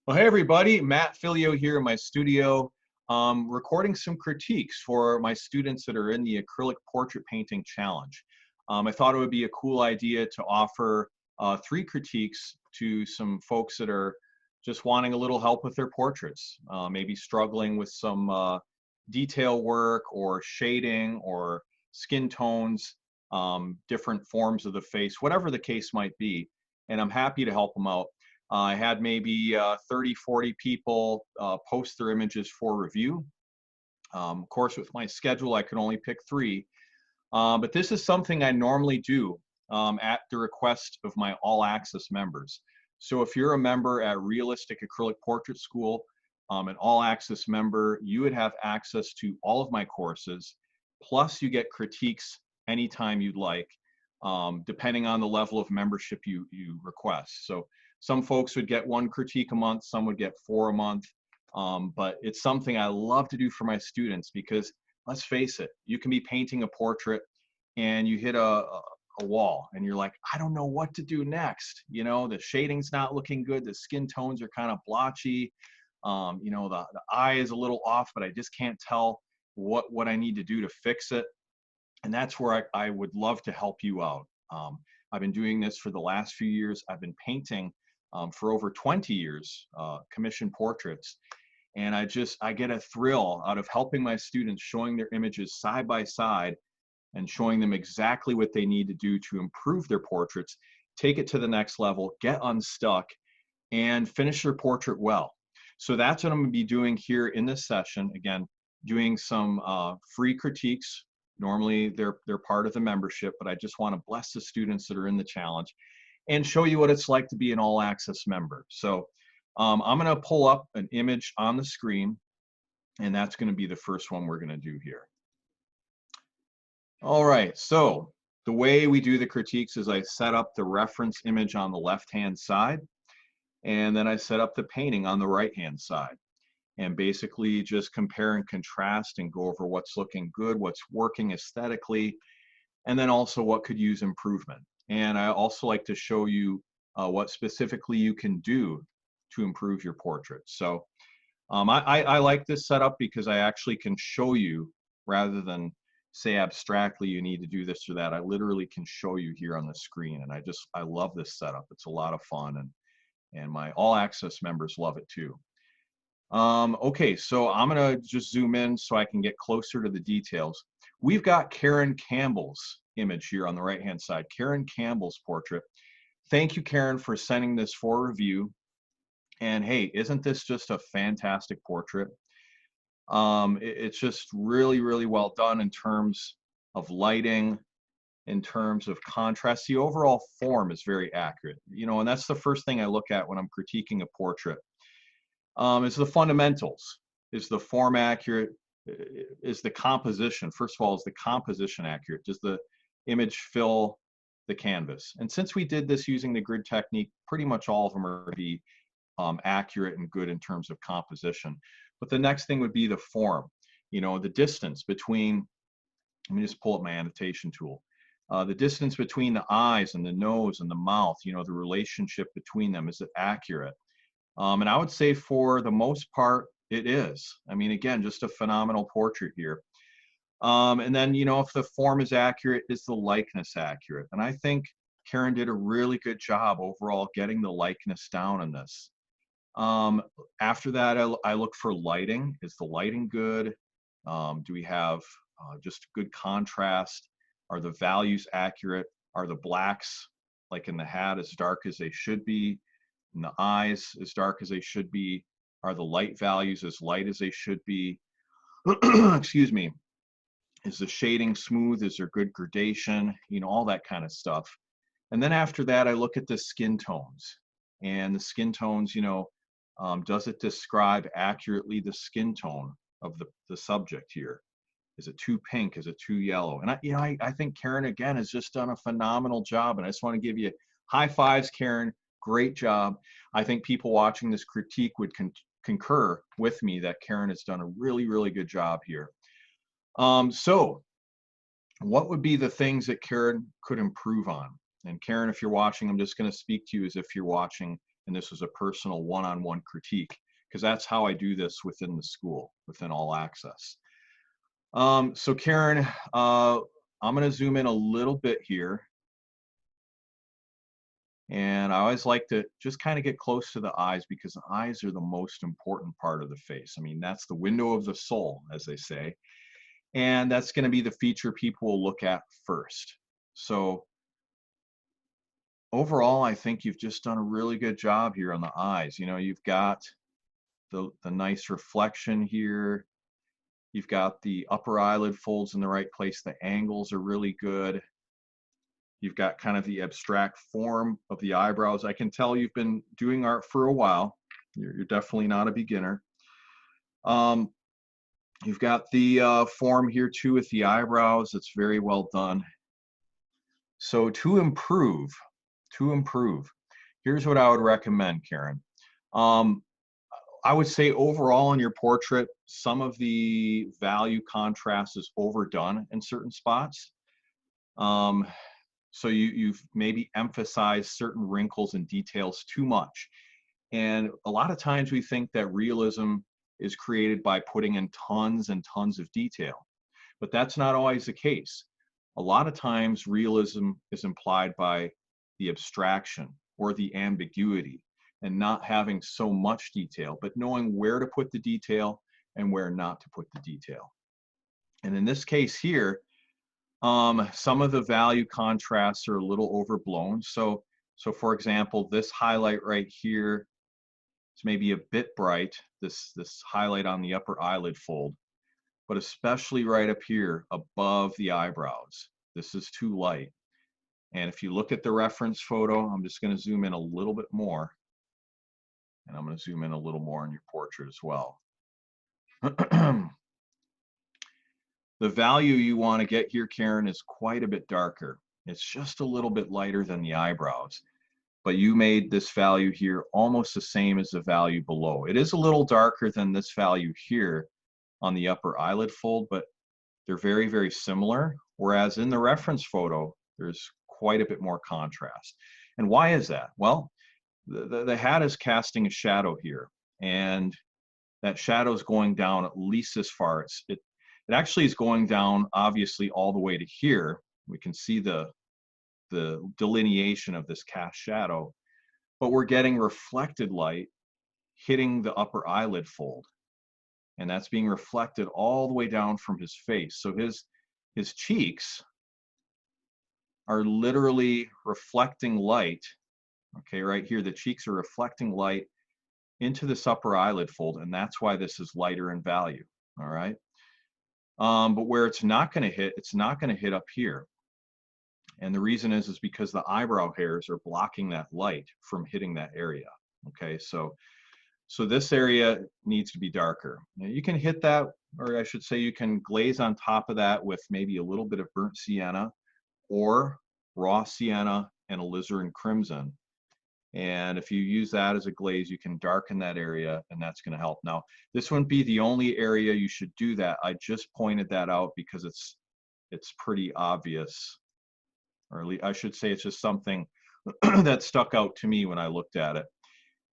Well, hey everybody, mattphilleo here in my studio, recording some critiques for my students that are in the Acrylic Portrait Painting Challenge. I thought it would be a cool idea to offer 3 critiques to some folks that are just wanting a little help with their portraits, maybe struggling with some detail work or shading or skin tones, different forms of the face, whatever the case might be, and I'm happy to help them out. I had maybe 30, 40 people post their images for review. Of course, with my schedule, I could only pick 3. But this is something I normally do at the request of my all-access members. So if you're a member at Realistic Acrylic Portrait School, an all-access member, you would have access to all of my courses, plus you get critiques anytime you'd like, depending on the level of membership you request. So some folks would get 1 critique a month, some would get 4 a month, but it's something I love to do for my students because let's face it, you can be painting a portrait and you hit a wall and you're like, I don't know what to do next. You know, the shading's not looking good, the skin tones are kind of blotchy, you know, the eye is a little off, but I just can't tell what I need to do to fix it. And that's where I would love to help you out. I've been doing this for the last few years. I've been painting for over 20 years, commissioned portraits. And I get a thrill out of helping my students, showing their images side by side and showing them exactly what they need to do to improve their portraits, take it to the next level, get unstuck, and finish their portrait well. So that's what I'm gonna be doing here in this session. Again, doing some free critiques. Normally they're part of the membership, but I just wanna bless the students that are in the challenge and show you what it's like to be an all-access member. So I'm gonna pull up an image on the screen, and that's gonna be the first one we're gonna do here. All right, so the way we do the critiques is I set up the reference image on the left-hand side, and then I set up the painting on the right-hand side. And basically just compare and contrast and go over what's looking good, what's working aesthetically, and then also what could use improvement. And I also like to show you what specifically you can do to improve your portrait. So I like this setup because I actually can show you rather than say abstractly you need to do this or that. I literally can show you here on the screen, and I love this setup. It's a lot of fun, and my all access members love it too. Okay, so I'm gonna just zoom in so I can get closer to the details. We've got Karen Campbell's image here on the right-hand side, Karen Campbell's portrait. Thank you, Karen, for sending this for review. And hey, isn't this just a fantastic portrait? It's just really, really well done in terms of lighting, in terms of contrast. The overall form is very accurate, you know, and that's the first thing I look at when I'm critiquing a portrait. Is the fundamentals. Is the form accurate? Is the composition, first of all, is the composition accurate? Does the image fill the canvas? And since we did this using the grid technique, pretty much all of them are be accurate and good in terms of composition. But the next thing would be the form. You know, the distance between, let me just pull up my annotation tool. The distance between the eyes and the nose and the mouth, you know, the relationship between them, is it accurate? And I would say for the most part, it is. I mean, again, just a phenomenal portrait here. And then, you know, if the form is accurate, is the likeness accurate? And I think Karen did a really good job overall getting the likeness down in this. After that, I look for lighting. Is the lighting good? Do we have just good contrast? Are the values accurate? Are the blacks, like in the hat, as dark as they should be? And the eyes as dark as they should be? Are the light values as light as they should be? Excuse me. Is the shading smooth? Is there good gradation? You know, all that kind of stuff. And then after that, I look at the skin tones. And the skin tones, you know, does it describe accurately the skin tone of the subject here? Is it too pink? Is it too yellow? And you know, I think Karen, again, has just done a phenomenal job. And I just want to give you high fives, Karen. Great job. I think people watching this critique would concur with me that Karen has done a really, really good job here. So what would be the things that Karen could improve on? And Karen, if you're watching, I'm just going to speak to you as if you're watching and this was a personal one-on-one critique, because that's how I do this within the school, within All Access. So Karen, I'm going to zoom in a little bit here. And I always like to just kind of get close to the eyes, because the eyes are the most important part of the face. I mean, that's the window of the soul, as they say. And that's going to be the feature people will look at first. So overall, I think you've just done a really good job here on the eyes. You know, you've got the nice reflection here. You've got the upper eyelid folds in the right place. The angles are really good. You've got kind of the abstract form of the eyebrows. I can tell you've been doing art for a while. You're definitely not a beginner. You've got the form here too with the eyebrows. It's very well done. So to improve, here's what I would recommend, Karen. I would say overall in your portrait, some of the value contrast is overdone in certain spots. So you've maybe emphasized certain wrinkles and details too much. And a lot of times we think that realism is created by putting in tons and tons of detail, but that's not always the case. A lot of times realism is implied by the abstraction or the ambiguity, and not having so much detail, but knowing where to put the detail and where not to put the detail. And in this case here, some of the value contrasts are a little overblown. So for example, this highlight right here is maybe a bit bright, this highlight on the upper eyelid fold, but especially right up here above the eyebrows. This is too light. And if you look at the reference photo, I'm just going to zoom in a little bit more. And I'm going to zoom in a little more on your portrait as well. The value you want to get here, Karen, is quite a bit darker. It's just a little bit lighter than the eyebrows, but you made this value here almost the same as the value below. It is a little darker than this value here on the upper eyelid fold, but they're very, very similar. Whereas in the reference photo, there's quite a bit more contrast. And why is that? Well, the hat is casting a shadow here, and that shadow is going down at least as far. It actually is going down obviously all the way to here. We can see the delineation of this cast shadow, but we're getting reflected light hitting the upper eyelid fold, and that's being reflected all the way down from his face. So his cheeks are literally reflecting light. Okay, right here, the cheeks are reflecting light into this upper eyelid fold, and that's why this is lighter in value, all right? But where it's not going to hit, it's not going to hit up here. And the reason is because the eyebrow hairs are blocking that light from hitting that area, okay? So this area needs to be darker. Now you can hit that, or I should say you can glaze on top of that with maybe a little bit of burnt sienna or raw sienna and alizarin crimson. And if you use that as a glaze, you can darken that area, and that's going to help. Now, this wouldn't be the only area you should do that. I just pointed that out because it's pretty obvious, or at least I should say it's just something that stuck out to me when I looked at it.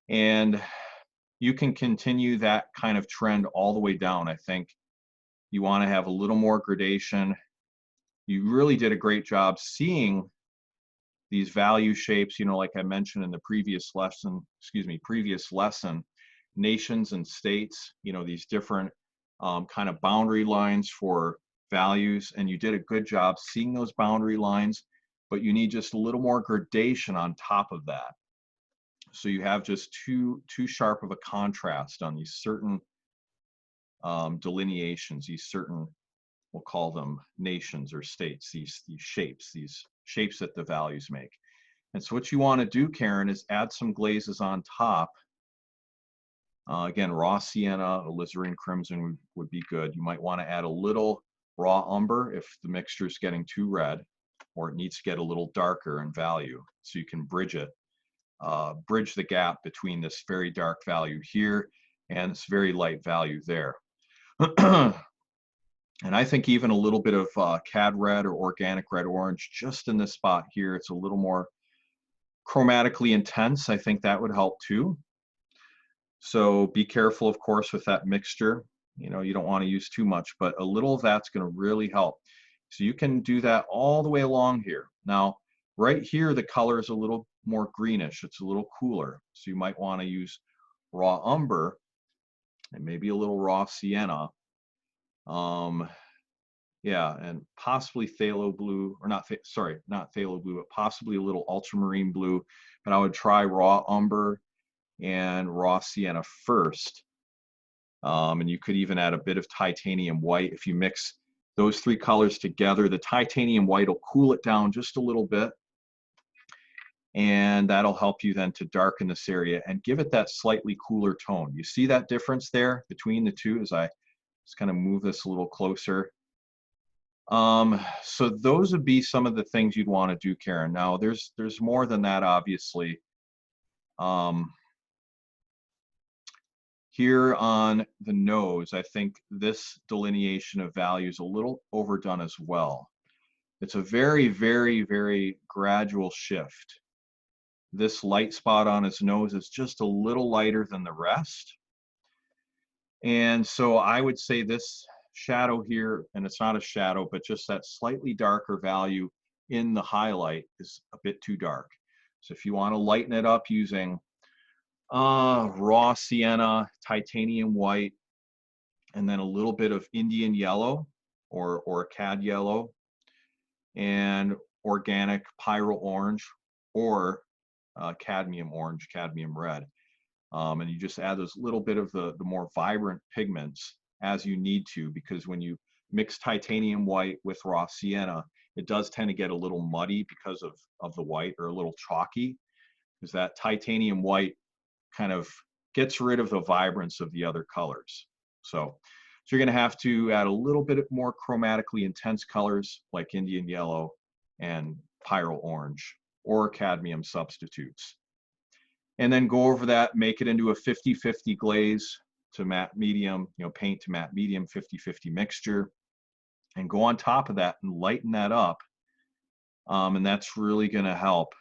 And you can continue that kind of trend all the way down. I think you want to have a little more gradation. You really did a great job seeing these value shapes, you know, like I mentioned in the previous lesson, nations and states, you know, these different kind of boundary lines for values, and you did a good job seeing those boundary lines, but you need just a little more gradation on top of that. So you have just too sharp of a contrast on these certain delineations, these certain, we'll call them nations or states, these shapes that the values make. And so what you want to do, Karen, is add some glazes on top. Again, raw sienna, alizarin crimson would be good. You might want to add a little raw umber if the mixture is getting too red, or it needs to get a little darker in value, so you can bridge it, bridge the gap between this very dark value here and this very light value there. And I think even a little bit of cad red or organic red orange just in this spot here, it's a little more chromatically intense, I think that would help too. So be careful, of course, with that mixture. You know, you don't want to use too much, but a little of that's going to really help. So you can do that all the way along here. Now, right here, the color is a little more greenish. It's a little cooler. So you might want to use raw umber and maybe a little raw sienna. Yeah, and possibly phthalo blue, or not, sorry, not phthalo blue, but possibly a little ultramarine blue. But I would try raw umber and raw sienna first. And you could even add a bit of titanium white. If you mix those three colors together, the titanium white will cool it down just a little bit. And that'll help you then to darken this area and give it that slightly cooler tone. You see that difference there between the two as I just kind of move this a little closer. So those would be some of the things you'd want to do, Karen. Now there's more than that, obviously. Here on the nose, I think this delineation of value is a little overdone as well. It's a very, very, very gradual shift. This light spot on his nose is just a little lighter than the rest. And so I would say this shadow here, and it's not a shadow, but just that slightly darker value in the highlight is a bit too dark. So if you want to lighten it up using raw sienna, titanium white, and then a little bit of Indian yellow or cad yellow, and organic pyro orange or cadmium orange, cadmium red. And you just add those little bit of the more vibrant pigments as you need to, because when you mix titanium white with raw sienna, it does tend to get a little muddy because of the white, or a little chalky, because that titanium white kind of gets rid of the vibrance of the other colors. So you're going to have to add a little bit more chromatically intense colors like Indian yellow and pyro orange or cadmium substitutes. And then go over that, make it into a 50-50 glaze to matte medium, paint to matte medium, 50-50 mixture, and go on top of that and lighten that up. And that's really going to help.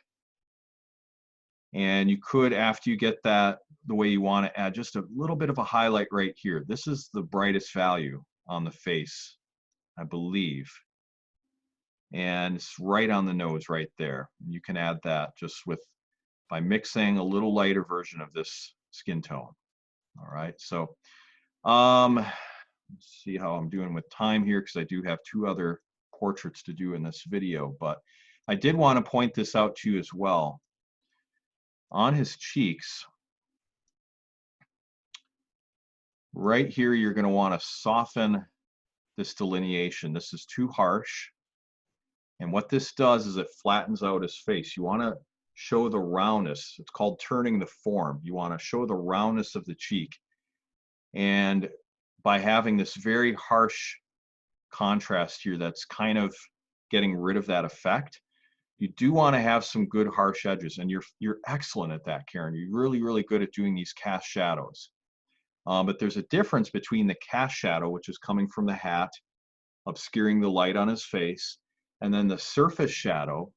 And you could, after you get that the way you want to, add just a little bit of a highlight right here. This is the brightest value on the face, I believe. And it's right on the nose right there. You can add that just by mixing a little lighter version of this skin tone. All right, so let's see how I'm doing with time here, because I do have two other portraits to do in this video, but I did want to point this out to you as well. On his cheeks, right here, you're going to want to soften this delineation. This is too harsh. And what this does is it flattens out his face. You want to show the roundness. It's called turning the form. You want to show the roundness of the cheek. And by having this very harsh contrast here that's kind of getting rid of that effect, you do want to have some good harsh edges, and you're excellent at that, Karen. You're really, really good at doing these cast shadows. But there's a difference between the cast shadow, which is coming from the hat, obscuring the light on his face, and then the surface shadow,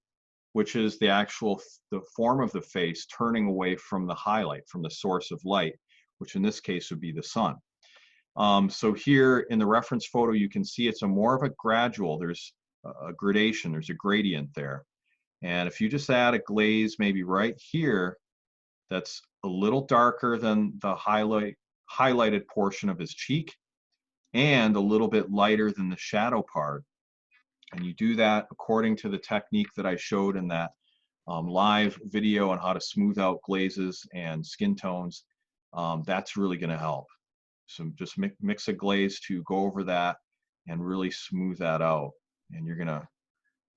which is the form of the face turning away from the highlight, from the source of light, which in this case would be the sun. So here in the reference photo, you can see it's more of a gradual, there's a gradation, there's a gradient there. And if you just add a glaze maybe right here, that's a little darker than the highlighted portion of his cheek, and a little bit lighter than the shadow part. And you do that according to the technique that I showed in that live video on how to smooth out glazes and skin tones. That's really going to help. So just mix a glaze to go over that and really smooth that out. And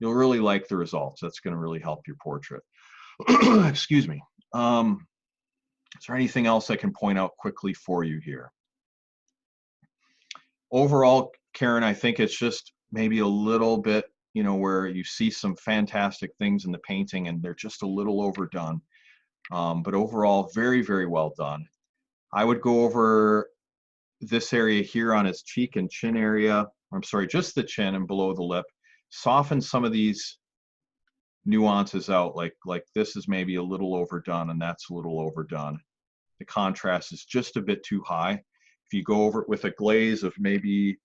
you'll really like the results. That's going to really help your portrait. Excuse me. Is there anything else I can point out quickly for you here? Overall, Karen, I think it's just maybe a little bit, where you see some fantastic things in the painting and they're just a little overdone. But overall, very, very well done. I would go over this area here on his cheek and chin area. I'm sorry, just the chin and below the lip. Soften some of these nuances out, like this is maybe a little overdone and that's a little overdone. The contrast is just a bit too high. If you go over it with a glaze of maybe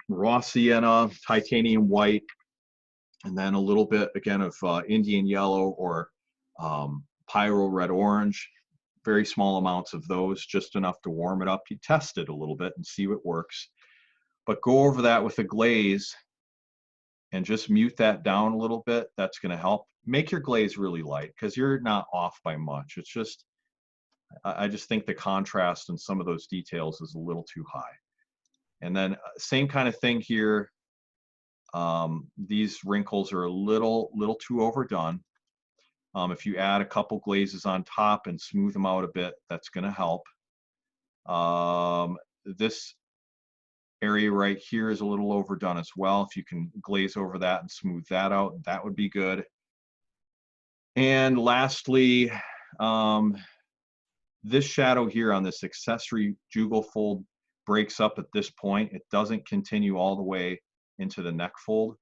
raw sienna, titanium white, and then a little bit again of Indian yellow or pyro red orange, very small amounts of those, just enough to warm it up. You test it a little bit and see what works. But go over that with a glaze and just mute that down a little bit. That's going to help. Make your glaze really light because you're not off by much. It's just, I just think the contrast in some of those details is a little too high. And then same kind of thing here. These wrinkles are a little too overdone. If you add a couple glazes on top and smooth them out a bit, that's going to help. This area right here is a little overdone as well. If you can glaze over that and smooth that out, that would be good. And lastly, this shadow here on this accessory jugal fold breaks up at this point. It doesn't continue all the way into the neck fold.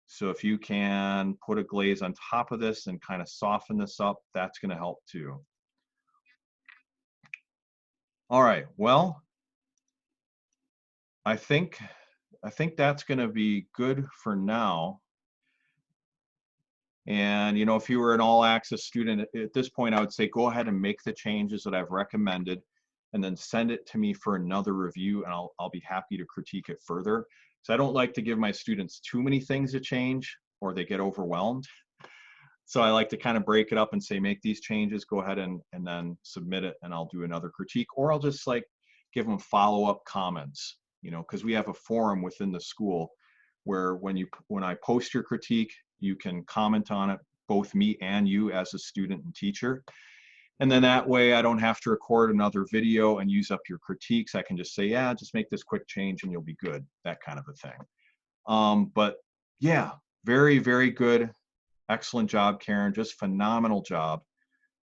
So if you can put a glaze on top of this and kind of soften this up, that's going to help too. All right, well, I think that's going to be good for now. And you know, if you were an all-access student at this point, I would say go ahead and make the changes that I've recommended and then send it to me for another review, and I'll be happy to critique it further. So I don't like to give my students too many things to change or they get overwhelmed. So I like to kind of break it up and say, make these changes, go ahead and then submit it, and I'll do another critique, or I'll just like give them follow-up comments, you know, because we have a forum within the school where when I post your critique, you can comment on it, both me and you as a student and teacher. And then that way I don't have to record another video and use up your critiques. I can just say, yeah, just make this quick change and you'll be good, that kind of a thing. But yeah, very, very good. Excellent job, Karen. Just phenomenal job.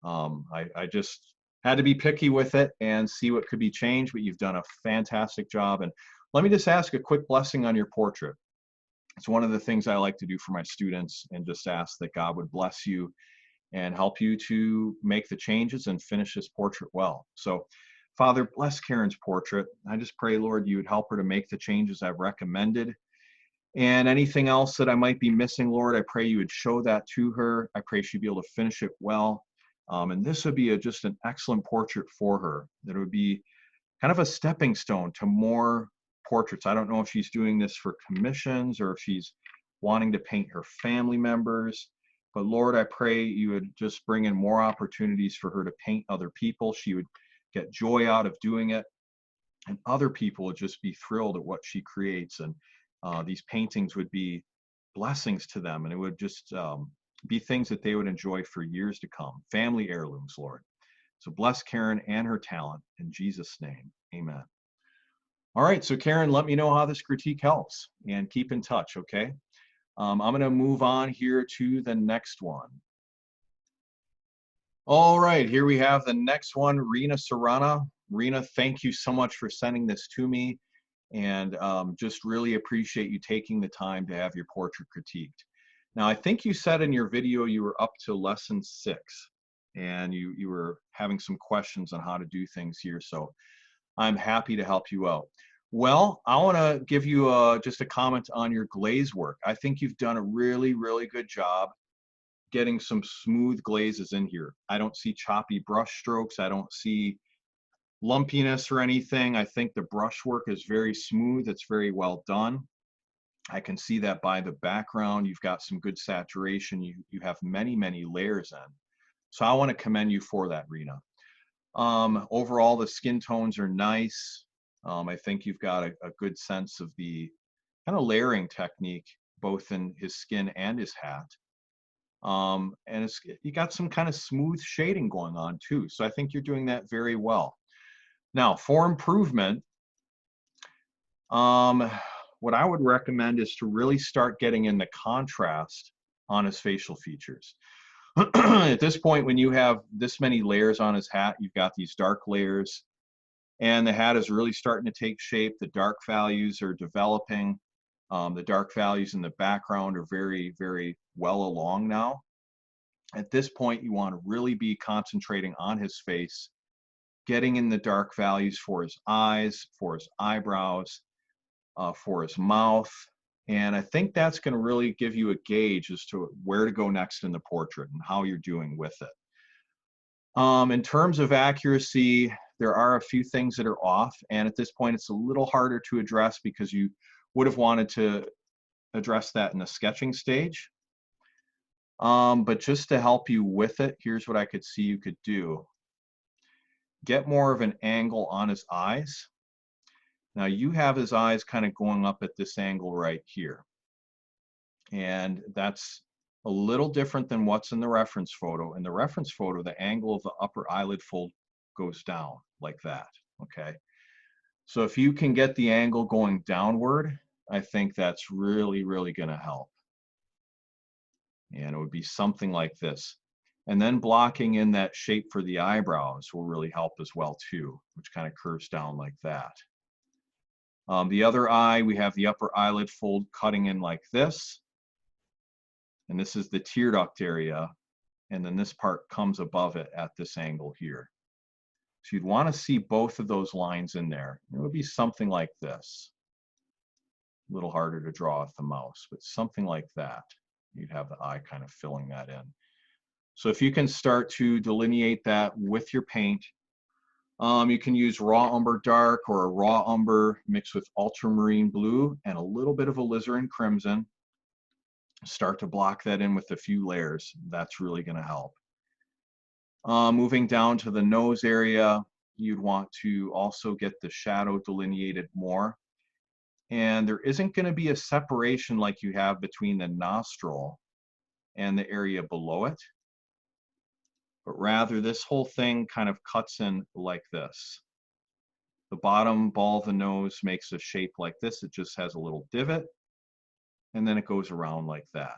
I just had to be picky with it and see what could be changed, but you've done a fantastic job. And let me just ask a quick blessing on your portrait. It's one of the things I like to do for my students, and just ask that God would bless you and help you to make the changes and finish this portrait well. So, Father, bless Karen's portrait. I just pray, Lord, you would help her to make the changes I've recommended. And anything else that I might be missing, Lord, I pray you would show that to her. I pray she'd be able to finish it well. And this would be just an excellent portrait for her. That it would be kind of a stepping stone to more portraits. I don't know if she's doing this for commissions or if she's wanting to paint her family members. But Lord, I pray you would just bring in more opportunities for her to paint other people. She would get joy out of doing it. And other people would just be thrilled at what she creates. And these paintings would be blessings to them. And it would just be things that they would enjoy for years to come. Family heirlooms, Lord. So bless Karen and her talent in Jesus' name. Amen. All right, so Karen, let me know how this critique helps and keep in touch, okay? I'm going to move on here to the next one. All right, here we have the next one, Reena Sarana. Reena, thank you so much for sending this to me, and just really appreciate you taking the time to have your portrait critiqued. Now, I think you said in your video you were up to lesson 6, and you were having some questions on how to do things here, so I'm happy to help you out. Well, I want to give you just a comment on your glaze work. I think you've done a really, really good job getting some smooth glazes in here. I don't see choppy brush strokes. I don't see lumpiness or anything. I think the brush work is very smooth. It's very well done. I can see that by the background. You've got some good saturation. You have many, many layers in. So I want to commend you for that, Reena. Overall, the skin tones are nice. I think you've got a good sense of the kind of layering technique, both in his skin and his hat. And you got some kind of smooth shading going on too. So I think you're doing that very well. Now, for improvement, what I would recommend is to really start getting in the contrast on his facial features. At this point, when you have this many layers on his hat, you've got these dark layers, and the hat is really starting to take shape. The dark values are developing. The dark values in the background are very, very well along now. At this point, you want to really be concentrating on his face, getting in the dark values for his eyes, for his eyebrows, for his mouth. And I think that's going to really give you a gauge as to where to go next in the portrait and how you're doing with it. In terms of accuracy, there are a few things that are off, and at this point it's a little harder to address because you would have wanted to address that in the sketching stage. But just to help you with it, here's what I could see you could do. Get more of an angle on his eyes. Now you have his eyes kind of going up at this angle right here. And that's a little different than what's in the reference photo. In the reference photo, the angle of the upper eyelid fold goes down like that, okay? So if you can get the angle going downward, I think that's really, really gonna help. And it would be something like this. And then blocking in that shape for the eyebrows will really help as well too, which kind of curves down like that. The other eye, we have the upper eyelid fold cutting in like this. And this is the tear duct area. And then this part comes above it at this angle here. So you'd want to see both of those lines in there. It would be something like this. A little harder to draw with the mouse, but something like that. You'd have the eye kind of filling that in. So if you can start to delineate that with your paint, you can use raw umber dark or a raw umber mixed with ultramarine blue and a little bit of alizarin crimson. Start to block that in with a few layers. That's really going to help. Moving down to the nose area, you'd want to also get the shadow delineated more. And there isn't going to be a separation like you have between the nostril and the area below it, but rather this whole thing kind of cuts in like this. The bottom ball of the nose makes a shape like this. It just has a little divot, and then it goes around like that.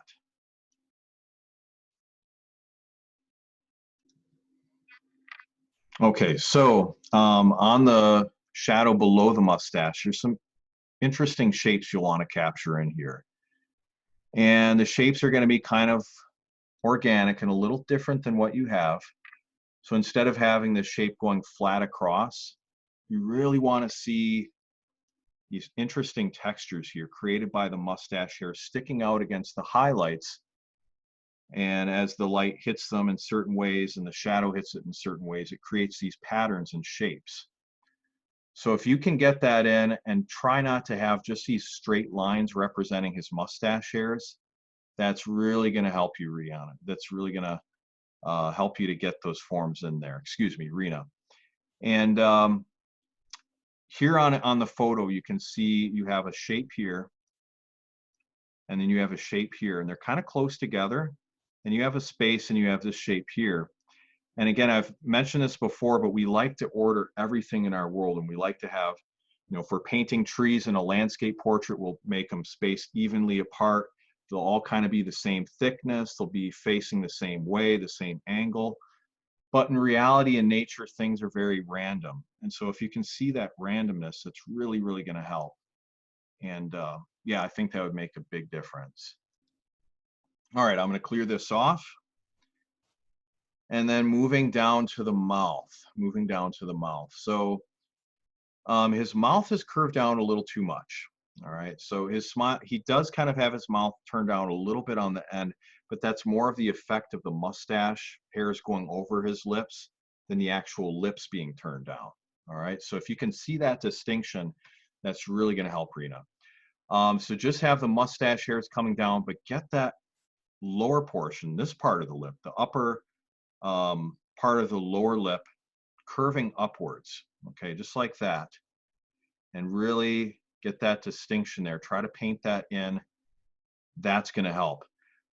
Okay, so on the shadow below the mustache, there's some interesting shapes you'll want to capture in here. And the shapes are going to be kind of organic and a little different than what you have. So instead of having the shape going flat across, you really want to see these interesting textures here created by the mustache hair sticking out against the highlights. And as the light hits them in certain ways and the shadow hits it in certain ways, it creates these patterns and shapes. So if you can get that in and try not to have just these straight lines representing his mustache hairs, that's really going to help you, Rihanna. That's really going to help you to get those forms in there. Excuse me, Reena. And here on the photo, you can see you have a shape here, and then you have a shape here, and they're kind of close together. And you have a space, and you have this shape here. And again, I've mentioned this before, but we like to order everything in our world, and we like to have, you know, for painting trees in a landscape portrait, we'll make them spaced evenly apart. They'll all kind of be the same thickness. They'll be facing the same way, the same angle. But in reality, in nature, things are very random. And so if you can see that randomness, it's really, really going to help. And yeah, I think that would make a big difference. All right, I'm going to clear this off. And then moving down to the mouth, So his mouth is curved down a little too much. All right, so his smile, he does kind of have his mouth turned down a little bit on the end, but that's more of the effect of the mustache hairs going over his lips than the actual lips being turned down. All right, so if you can see that distinction, that's really going to help Reena. So just have the mustache hairs coming down, but get that lower portion, this part of the lip, the upper part of the lower lip curving upwards, okay, just like that. And really get that distinction there. Try to paint that in. That's going to help.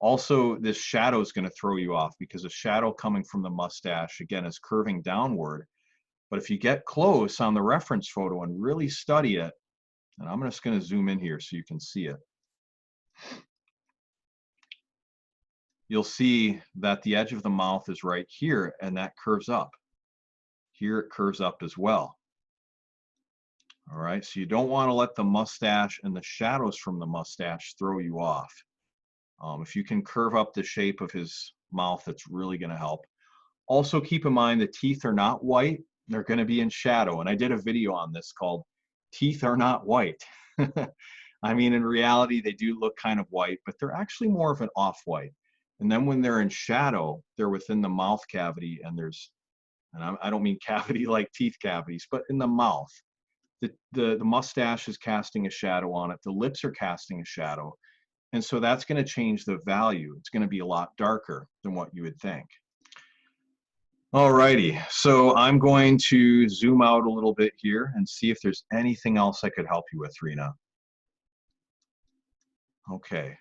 Also, this shadow is going to throw you off because a shadow coming from the mustache, again, is curving downward. But if you get close on the reference photo and really study it, and I'm just going to zoom in here so you can see it, you'll see that the edge of the mouth is right here, and that curves up. Here it curves up as well. All right, so you don't want to let the mustache and the shadows from the mustache throw you off. If you can curve up the shape of his mouth, that's really going to help. Also keep in mind the teeth are not white, they're going to be in shadow. And I did a video on this called Teeth Are Not White. I mean, in reality, they do look kind of white, but they're actually more of an off-white. And then when they're in shadow, they're within the mouth cavity, and I don't mean cavity like teeth cavities, but in the mouth. The mustache is casting a shadow on it. The lips are casting a shadow. And so that's going to change the value. It's going to be a lot darker than what you would think. Alrighty, so I'm going to zoom out a little bit here and see if there's anything else I could help you with, Reena. Okay,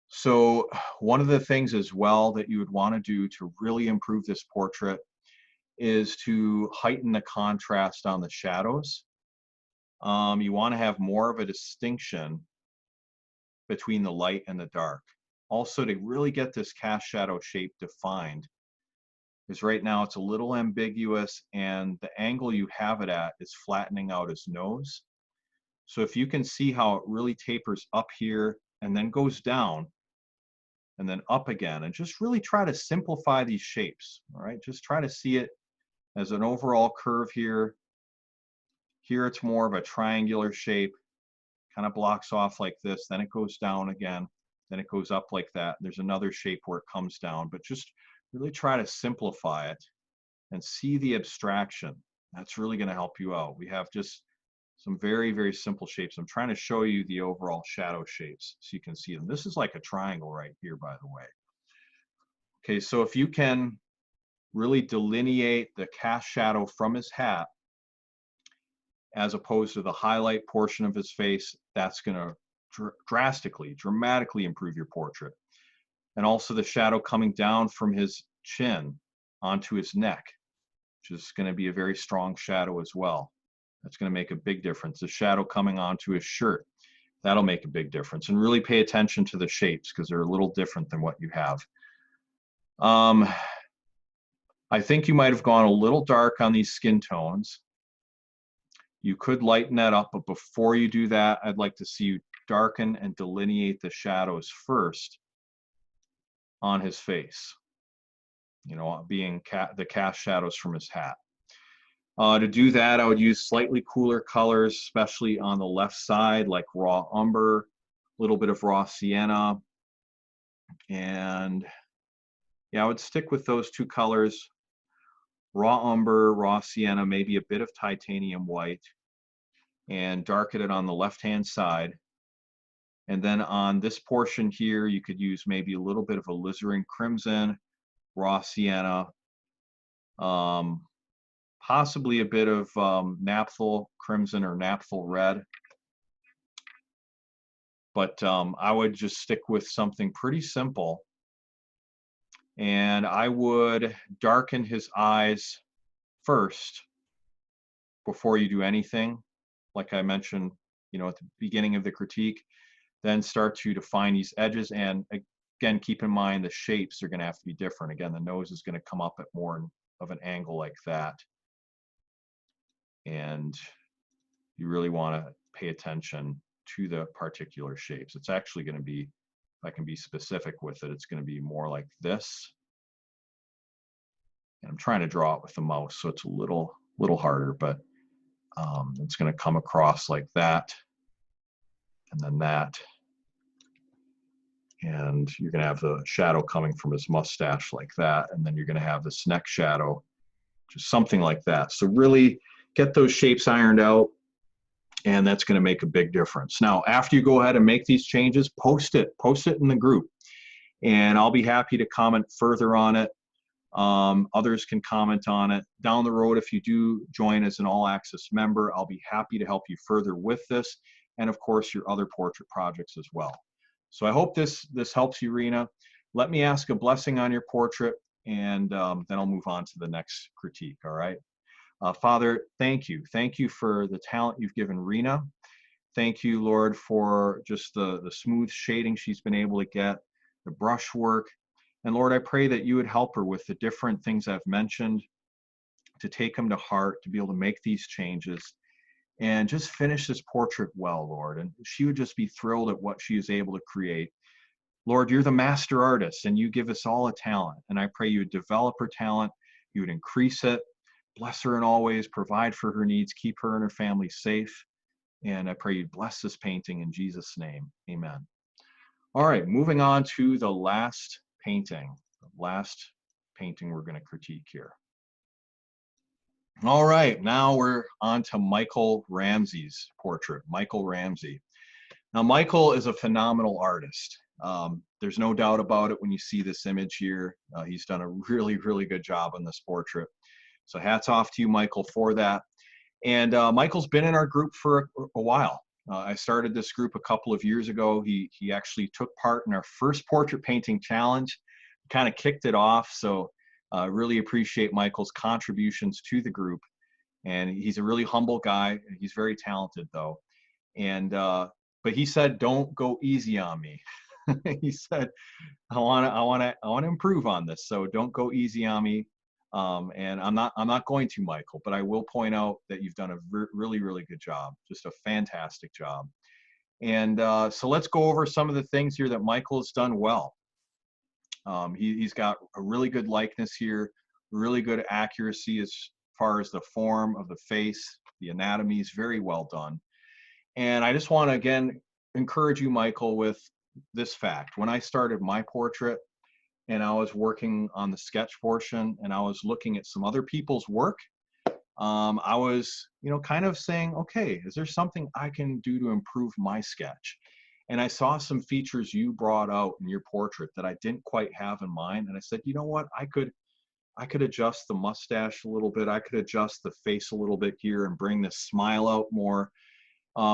so one of the things as well that you would want to do to really improve this portrait is to heighten the contrast on the shadows. You want to have more of a distinction between the light and the dark. Also, to really get this cast shadow shape defined, because right now it's a little ambiguous and the angle you have it at is flattening out his nose. So if you can see how it really tapers up here and then goes down and then up again, and just really try to simplify these shapes, all right? Just try to see it as an overall curve here. Here it's more of a triangular shape, kind of blocks off like this, then it goes down again, then it goes up like that. There's another shape where it comes down, but just really try to simplify it and see the abstraction. That's really going to help you out. We have just some very, very simple shapes. I'm trying to show you the overall shadow shapes so you can see them. This is like a triangle right here, by the way. Okay, so if you can really delineate the cast shadow from his hat as opposed to the highlight portion of his face, that's going to dramatically improve your portrait. And also the shadow coming down from his chin onto his neck, which is going to be a very strong shadow as well. That's going to make a big difference. The shadow coming onto his shirt, that'll make a big difference. And really pay attention to the shapes because they're a little different than what you have. I think you might have gone a little dark on these skin tones. You could lighten that up, but before you do that, I'd like to see you darken and delineate the shadows first on his face, you know, being the cast shadows from his hat. To do that, I would use slightly cooler colors, especially on the left side, like raw umber, a little bit of raw sienna. And yeah, I would stick with those two colors, raw umber, raw sienna, maybe a bit of titanium white, and darken it on the left-hand side. And then on this portion here, you could use maybe a little bit of alizarin crimson, raw sienna, possibly a bit of naphtha crimson or naphtha red. But I would just stick with something pretty simple. And I would darken his eyes first before you do anything. Like I mentioned, you know, at the beginning of the critique, then start to define these edges. And again, keep in mind the shapes are going to have to be different. Again, the nose is going to come up at more of an angle like that. And you really want to pay attention to the particular shapes. It's actually going to be, if I can be specific with it, it's going to be more like this. And I'm trying to draw it with the mouse, so it's a little harder, but it's going to come across like that, and then that. And you're going to have the shadow coming from his mustache like that, and then you're going to have this neck shadow, just something like that. So really get those shapes ironed out, and that's going to make a big difference. Now, after you go ahead and make these changes, post it in the group, and I'll be happy to comment further on it. Others can comment on it. Down the road, if you do join as an all-access member, I'll be happy to help you further with this, and of course your other portrait projects as well. So I hope this helps you, Reena. Let me ask a blessing on your portrait, and then I'll move on to the next critique. All right. Father, thank you. Thank you for the talent you've given Reena. Thank you, Lord, for just the smooth shading she's been able to get, the brush work. And Lord, I pray that you would help her with the different things I've mentioned, to take them to heart, to be able to make these changes, and just finish this portrait well, Lord. And she would just be thrilled at what she is able to create. Lord, you're the master artist and you give us all a talent. And I pray you would develop her talent, you would increase it, bless her in all ways, provide for her needs, keep her and her family safe. And I pray you bless this painting in Jesus' name. Amen. All right, moving on to the last painting. The last painting we're going to critique here. All right, now we're on to Michael Ramsey's portrait. Michael Ramsey. Now, Michael is a phenomenal artist. There's no doubt about it when you see this image here. He's done a really, really good job on this portrait. So hats off to you, Michael, for that. And Michael's been in our group for a while. I started this group a couple of years ago. He actually took part in our first portrait painting challenge, kind of kicked it off. So really appreciate Michael's contributions to the group. And he's a really humble guy. He's very talented though. And but he said, don't go easy on me. He said, I want to improve on this. So don't go easy on me. And I'm not going to, Michael, but I will point out that you've done a really, really good job. Just a fantastic job. And so let's go over some of the things here that Michael has done well. He's got a really good likeness here, really good accuracy as far as the form of the face, the anatomy is very well done. And I just want to, again, encourage you, Michael, with this fact. When I started my portrait and I was working on the sketch portion and I was looking at some other people's work, I was, kind of saying, okay, is there something I can do to improve my sketch? And I saw some features you brought out in your portrait that I didn't quite have in mind. And I said, you know what, I could adjust the mustache a little bit. I could adjust the face a little bit here and bring this smile out more.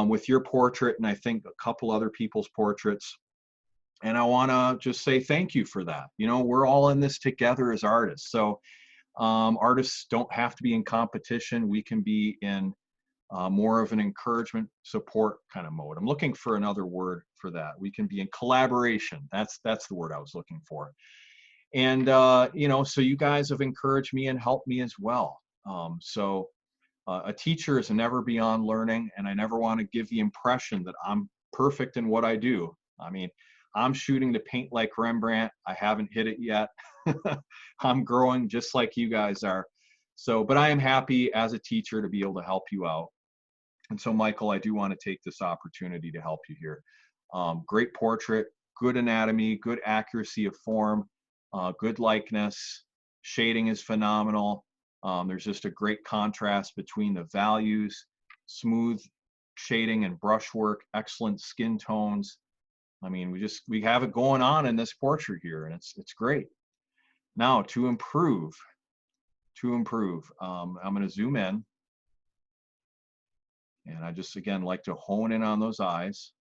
With your portrait, and I think a couple other people's portraits. And I want to just say thank you for that. We're all in this together as artists. So artists don't have to be in competition. We can be in more of an encouragement, support kind of mode. I'm looking for another word for that. We can be in collaboration. That's the word I was looking for. And, so you guys have encouraged me and helped me as well. A teacher is never beyond learning, and I never want to give the impression that I'm perfect in what I do. I mean, I'm shooting to paint like Rembrandt. I haven't hit it yet. I'm growing just like you guys are. So, but I am happy as a teacher to be able to help you out. And so, Michael, I do want to take this opportunity to help you here. Great portrait, good anatomy, good accuracy of form, good likeness. Shading is phenomenal. There's just a great contrast between the values, smooth shading and brushwork, excellent skin tones. I mean, we have it going on in this portrait here, and it's great. Now to improve, I'm going to zoom in, and I just again like to hone in on those eyes.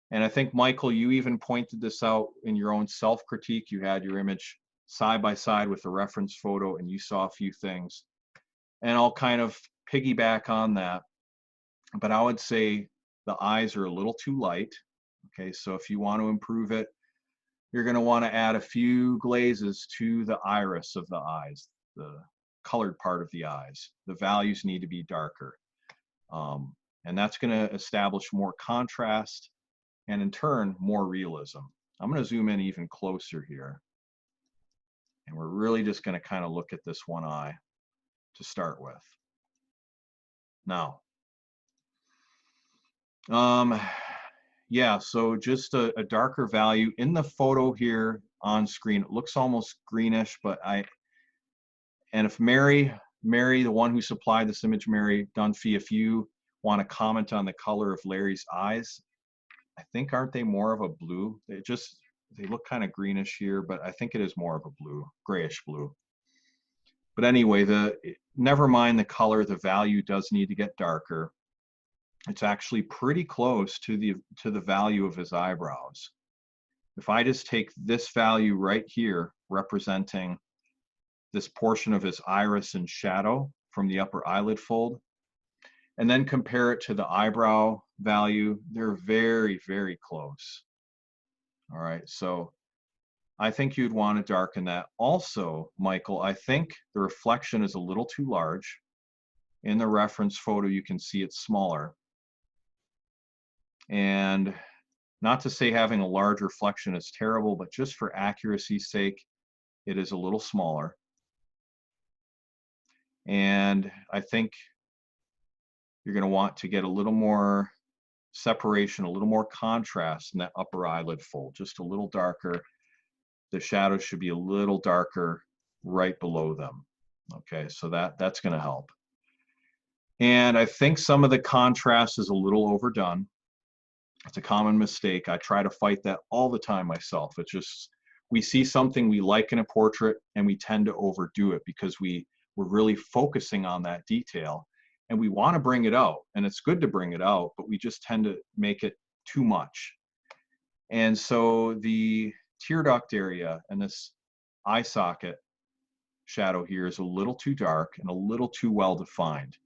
And I think, Michael, you even pointed this out in your own self-critique. You had your image side by side with the reference photo, and you saw a few things. And I'll kind of piggyback on that. But I would say the eyes are a little too light. Okay, so if you want to improve it, you're going to want to add a few glazes to the iris of the eyes, the colored part of the eyes. The values need to be darker. And that's going to establish more contrast and in turn, more realism. I'm going to zoom in even closer here. And we're really just going to kind of look at this one eye to start with. Now, yeah, so just a darker value in the photo here on screen. It looks almost greenish, but and if Mary, the one who supplied this image, Mary Dunphy, if you want to comment on the color of Larry's eyes, I think, aren't they more of a blue? They look kind of greenish here, but I think it is more of a blue, grayish blue. But anyway, never mind the color, the value does need to get darker. It's actually pretty close to the value of his eyebrows. If I just take this value right here, representing this portion of his iris and shadow from the upper eyelid fold, and then compare it to the eyebrow value, they're very, very close. All right, so I think you'd want to darken that. Also, Michael, I think the reflection is a little too large. In the reference photo, you can see it's smaller. And Not to say having a large reflection is terrible, but just for accuracy's sake, it is a little smaller. And I think you're going to want to get a little more separation, a little more contrast in that upper eyelid fold, just a little darker. The shadows should be a little darker right below them. Okay, so that's going to help. And I think some of the contrast is a little overdone. It's a common mistake. I try to fight that all the time myself. It's just, we see something we like in a portrait and we tend to overdo it because we're really focusing on that detail and we want to bring it out, and it's good to bring it out, but we just tend to make it too much. And so the tear duct area and this eye socket shadow here is a little too dark and a little too well defined.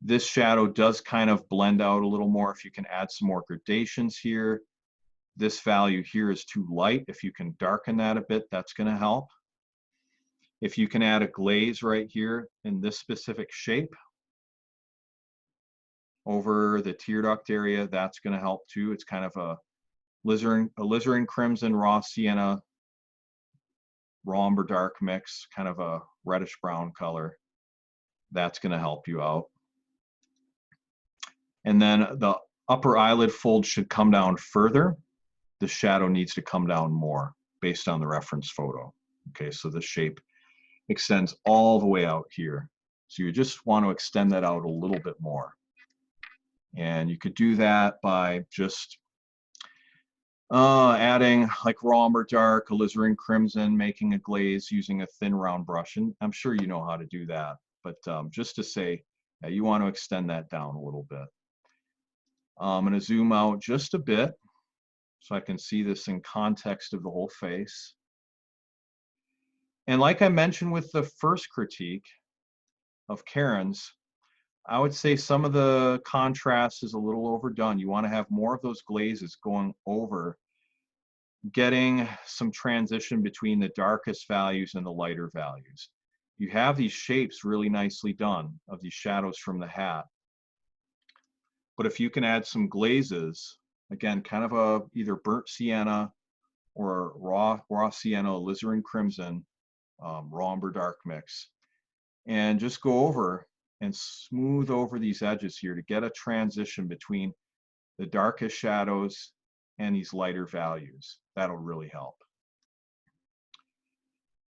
This shadow does kind of blend out a little more if you can add some more gradations here. This value here is too light. If you can darken that a bit, that's going to help. If you can add a glaze right here in this specific shape over the tear duct area, that's going to help too. It's kind of a alizarin crimson, raw sienna, raw umber dark mix, kind of a reddish brown color. That's going to help you out. And then the upper eyelid fold should come down further. The shadow needs to come down more based on the reference photo. Okay, so the shape extends all the way out here. So you just want to extend that out a little bit more. And you could do that by just adding like raw umber dark, alizarin crimson, making a glaze using a thin round brush. And I'm sure you know how to do that. But just to say, you want to extend that down a little bit. I'm going to zoom out just a bit so I can see this in context of the whole face. And like I mentioned with the first critique of Karen's, I would say some of the contrast is a little overdone. You want to have more of those glazes going over, getting some transition between the darkest values and the lighter values. You have these shapes really nicely done of these shadows from the hat. But if you can add some glazes, again, kind of a either burnt sienna or raw sienna, alizarin crimson, raw umber dark mix, and just go over and smooth over these edges here to get a transition between the darkest shadows and these lighter values. That'll really help.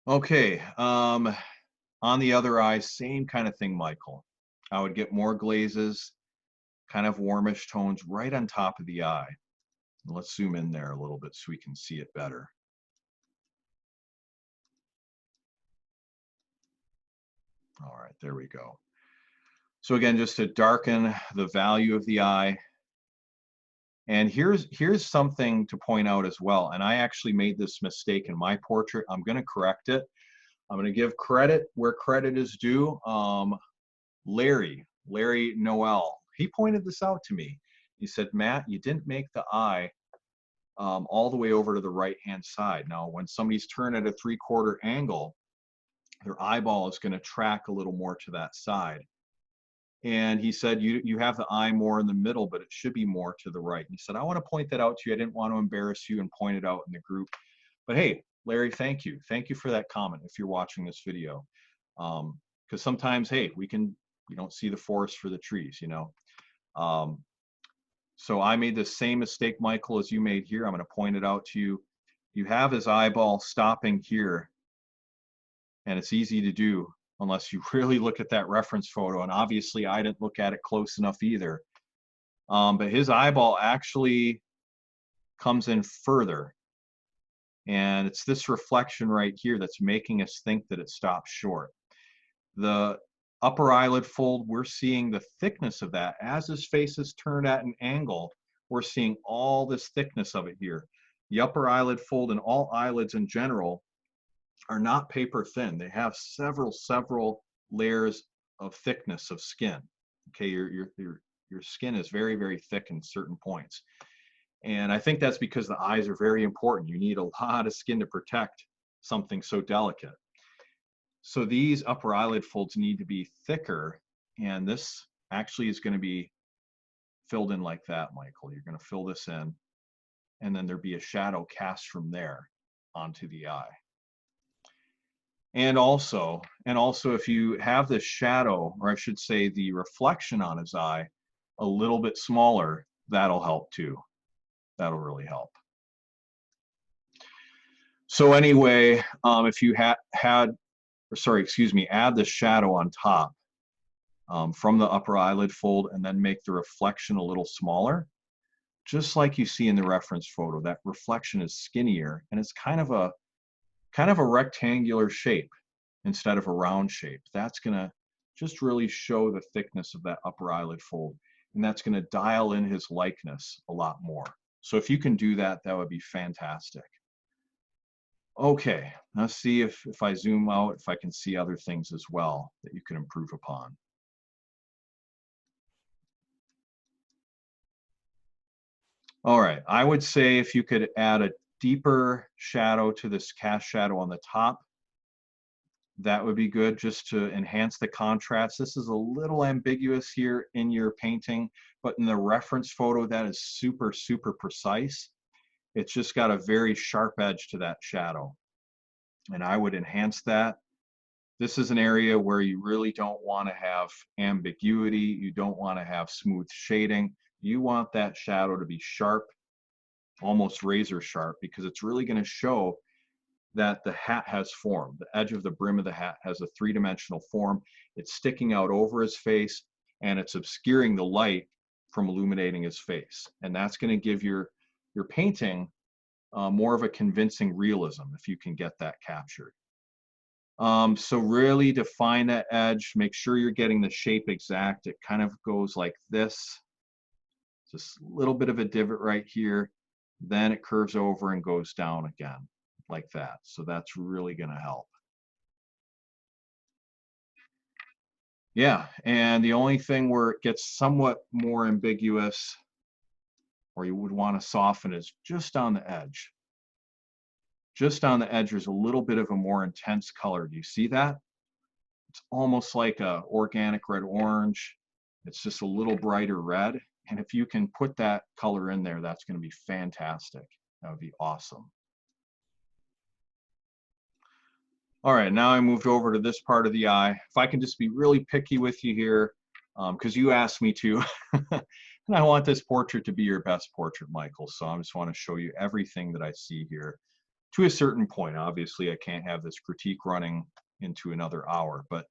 Okay, on the other eye, same kind of thing, Michael. I would get more glazes, kind of warmish tones right on top of the eye. Let's zoom in there a little bit so we can see it better. All right, there we go. So again, just to darken the value of the eye. And here's something to point out as well. And I actually made this mistake in my portrait. I'm going to correct it. I'm going to give credit where credit is due. Larry Noel, he pointed this out to me. He said, Matt, you didn't make the eye all the way over to the right-hand side. Now, when somebody's turned at a 3/4 angle, their eyeball is going to track a little more to that side. And he said, you have the eye more in the middle, but it should be more to the right. And he said, I want to point that out to you. I didn't want to embarrass you and point it out in the group. But hey, Larry, thank you. Thank you for that comment if you're watching this video. Because sometimes, hey, we don't see the forest for the trees, you know. So I made the same mistake, Michael, as you made here. I'm going to point it out to you. You have his eyeball stopping here, and it's easy to do unless you really look at that reference photo. And obviously I didn't look at it close enough either. But his eyeball actually comes in further. And it's this reflection right here that's making us think that it stops short. The upper eyelid fold, we're seeing the thickness of that. As his face is turned at an angle, we're seeing all this thickness of it here. The upper eyelid fold and all eyelids in general are not paper thin. They have several layers of thickness of skin. Okay, your skin is very thick in certain points. And I think that's because the eyes are very important. You need a lot of skin to protect something so delicate. So these upper eyelid folds need to be thicker, and this actually is going to be filled in like that, Michael. You're going to fill this in, and then there'd be a shadow cast from there onto the eye. And also if you have the shadow, or I should say the reflection on his eye a little bit smaller, that'll help too. That'll really help. So anyway, if you add the shadow on top from the upper eyelid fold, and then make the reflection a little smaller, just like you see in the reference photo. That reflection is skinnier, and it's kind of a rectangular shape instead of a round shape. That's gonna just really show the thickness of that upper eyelid fold, and that's gonna dial in his likeness a lot more. So if you can do that, that would be fantastic. Okay, let's see if I zoom out, if I can see other things as well that you can improve upon. All right, I would say if you could add a deeper shadow to this cast shadow on the top, that would be good, just to enhance the contrast. This is a little ambiguous here in your painting, but in the reference photo, that is super, super precise. It's just got a very sharp edge to that shadow, and I would enhance that. This is an area where you really don't want to have ambiguity. You don't want to have smooth shading. You want that shadow to be sharp, almost razor sharp, because it's really going to show that the hat has form. The edge of the brim of the hat has a three-dimensional form. It's sticking out over his face, and it's obscuring the light from illuminating his face. And that's going to give your painting more of a convincing realism, if you can get that captured. So really define that edge. Make sure you're getting the shape exact. It kind of goes like this. Just a little bit of a divot right here. Then it curves over and goes down again, like that. So that's really going to help. Yeah, and the only thing where it gets somewhat more ambiguous, or you would want to soften, is just on the edge. Just on the edge, there's a little bit of a more intense color. Do you see that? It's almost like a organic red-orange. It's just a little brighter red. And if you can put that color in there, that's going to be fantastic. That would be awesome. All right, now I moved over to this part of the eye. If I can just be really picky with you here, because you asked me to, and I want this portrait to be your best portrait, Michael. So I just want to show you everything that I see here to a certain point. Obviously, I can't have this critique running into another hour, but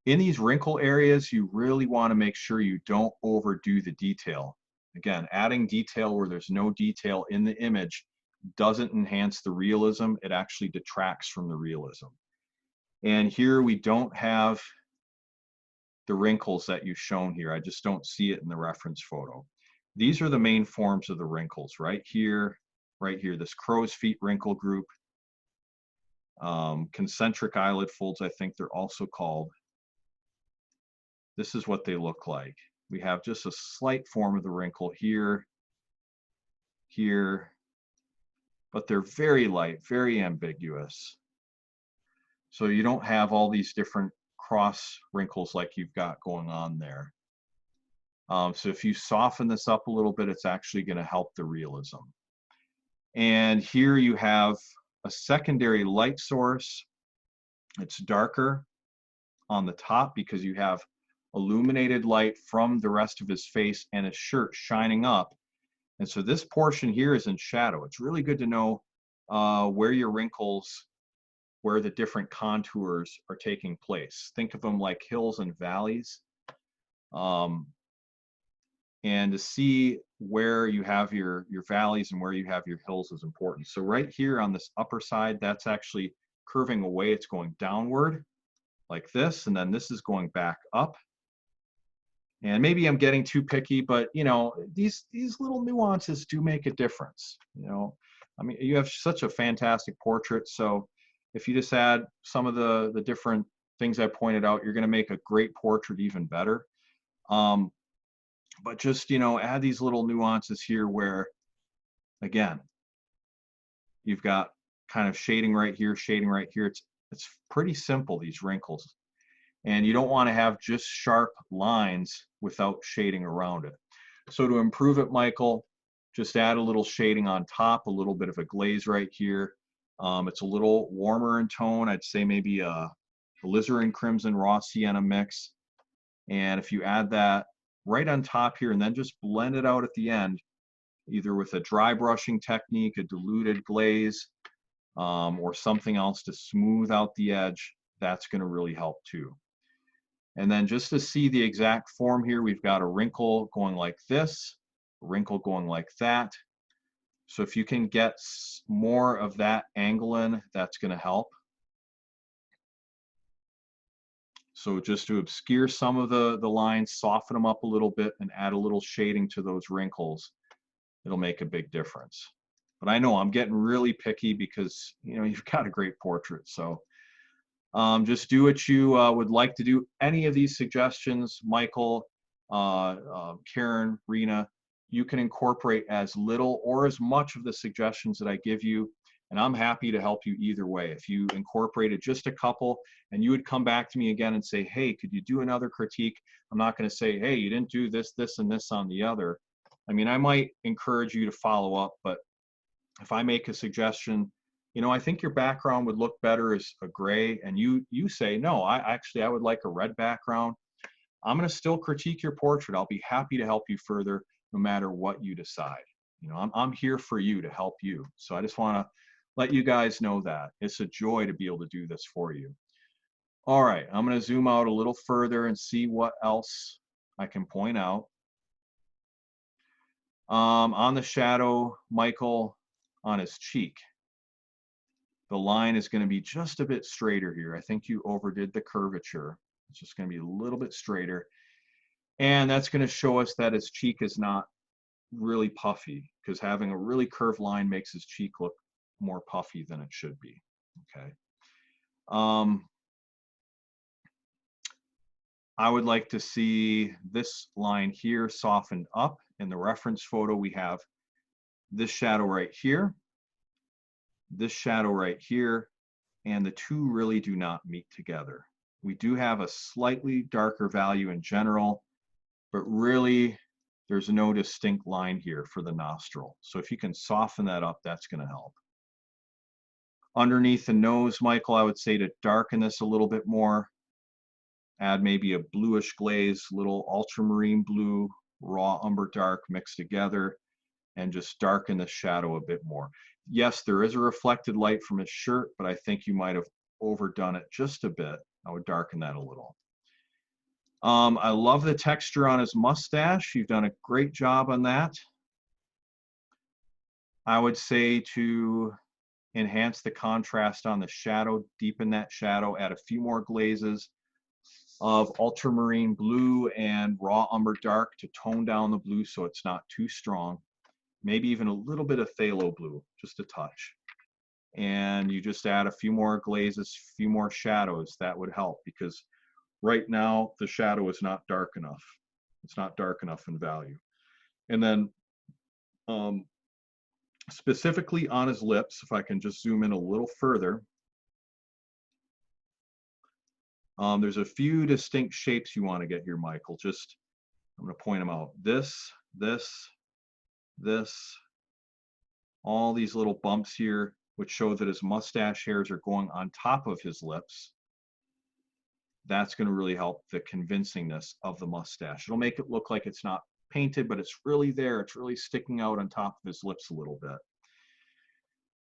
in these wrinkle areas, you really want to make sure you don't overdo the detail. Again, adding detail where there's no detail in the image doesn't enhance the realism. It actually detracts from the realism. And here we don't have the wrinkles that you've shown here. I just don't see it in the reference photo. These are the main forms of the wrinkles right here, this crow's feet wrinkle group. Concentric eyelid folds, I think they're also called. This is what they look like. We have just a slight form of the wrinkle here, here, but they're very light, very ambiguous. So you don't have all these different cross wrinkles like you've got going on there. So if you soften this up a little bit, it's actually going to help the realism. And here you have a secondary light source. It's darker on the top because you have illuminated light from the rest of his face and his shirt shining up. And so this portion here is in shadow. It's really good to know where your wrinkles, where the different contours are taking place. Think of them like hills and valleys. And to see where you have your valleys and where you have your hills is important. So right here on this upper side, that's actually curving away. It's going downward like this, and then this is going back up. And maybe I'm getting too picky, but you know, these little nuances do make a difference. You know, I mean, you have such a fantastic portrait. So if you just add some of the different things I pointed out, you're going to make a great portrait even better. But just, you know, add these little nuances here where, again, you've got kind of shading right here, shading right here. It's pretty simple, these wrinkles. And you don't want to have just sharp lines without shading around it. So to improve it, Michael, just add a little shading on top, a little bit of a glaze right here. It's a little warmer in tone. I'd say maybe a alizarin crimson raw sienna mix. And if you add that right on top here and then just blend it out at the end, either with a dry brushing technique, a diluted glaze, or something else to smooth out the edge, that's going to really help too. And then just to see the exact form here, we've got a wrinkle going like this, a wrinkle going like that. So if you can get more of that angle in, that's going to help. So just to obscure some of the lines, soften them up a little bit and add a little shading to those wrinkles. It'll make a big difference. But I know I'm getting really picky because, you know, you've got a great portrait. So just do what you would like to do. Any of these suggestions, Michael, Karen, Reena, you can incorporate as little or as much of the suggestions that I give you, and I'm happy to help you either way. If you incorporated just a couple and you would come back to me again and say, hey, could you do another critique? I'm not going to say, hey, you didn't do this, this, and this on the other. I mean, I might encourage you to follow up, but if I make a suggestion, you know, I think your background would look better as a gray, and you say, no, I would like a red background. I'm going to still critique your portrait. I'll be happy to help you further no matter what you decide. You know, I'm here for you to help you. So I just want to let you guys know that. It's a joy to be able to do this for you. All right, I'm going to zoom out a little further and see what else I can point out. On the shadow, Michael, on his cheek, the line is going to be just a bit straighter here. I think you overdid the curvature. It's just going to be a little bit straighter. And that's going to show us that his cheek is not really puffy, because having a really curved line makes his cheek look more puffy than it should be. Okay. I would like to see this line here softened up. In the reference photo, we have this shadow right here, this shadow right here, and the two really do not meet together. We do have a slightly darker value in general, but really there's no distinct line here for the nostril. So if you can soften that up, that's going to help. Underneath the nose, Michael, I would say to darken this a little bit more. Add maybe a bluish glaze, little ultramarine blue, raw umber dark mixed together, and just darken the shadow a bit more. Yes, there is a reflected light from his shirt, but I think you might have overdone it just a bit. I would darken that a little. I love the texture on his mustache. You've done a great job on that. I would say to enhance the contrast on the shadow, deepen that shadow, add a few more glazes of ultramarine blue and raw umber dark to tone down the blue so it's not too strong. Maybe even a little bit of phthalo blue, just a touch. And you just add a few more glazes, a few more shadows. That would help, because right now the shadow is not dark enough. It's not dark enough in value. And then specifically on his lips, if I can just zoom in a little further, there's a few distinct shapes you want to get here, Michael. Just, I'm going to point them out. This, all these little bumps here, which show that his mustache hairs are going on top of his lips. That's going to really help the convincingness of the mustache. It'll make it look like it's not painted, but it's really there. It's really sticking out on top of his lips a little bit.